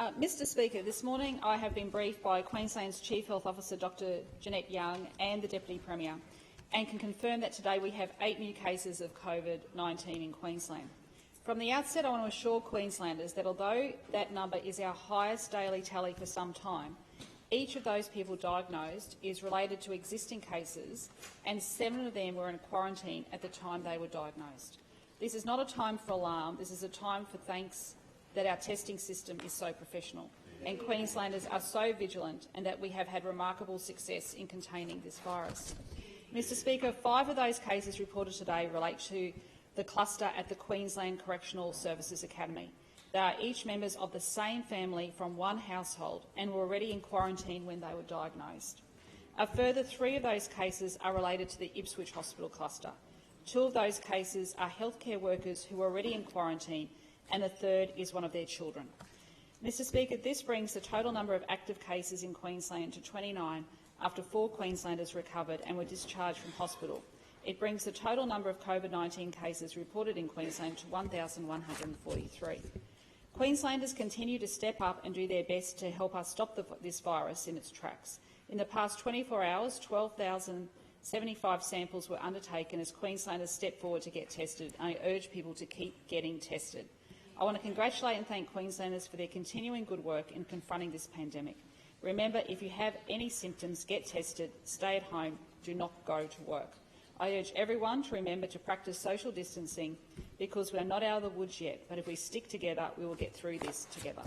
Mr Speaker, this morning I have been briefed by Queensland's Chief Health Officer Dr Jeanette Young and the Deputy Premier and can confirm that today we have 8 new cases of COVID-19 in Queensland. From the outset, I want to assure Queenslanders that although that number is our highest daily tally for some time, each of those people diagnosed is related to existing cases and 7 of them were in quarantine at the time they were diagnosed. This is not a time for alarm. This is a time for thanks that our testing system is so professional and Queenslanders are so vigilant and that we have had remarkable success in containing this virus. Mr Speaker, 5 of those cases reported today relate to the cluster at the Queensland Correctional Services Academy. They are each members of the same family from one household and were already in quarantine when they were diagnosed. A further 3 of those cases are related to the Ipswich Hospital cluster. 2 of those cases are healthcare workers who are already in quarantine, and the 3rd is one of their children. Mr Speaker, this brings the total number of active cases in Queensland to 29 after 4 Queenslanders recovered and were discharged from hospital. It brings the total number of COVID-19 cases reported in Queensland to 1,143. Queenslanders continue to step up and do their best to help us stop this virus in its tracks. In the past 24 hours, 12,075 samples were undertaken as Queenslanders stepped forward to get tested, and I urge people to keep getting tested. I want to congratulate and thank Queenslanders for their continuing good work in confronting this pandemic. Remember, if you have any symptoms, get tested, stay at home, do not go to work. I urge everyone to remember to practice social distancing because we are not out of the woods yet, but if we stick together, we will get through this together.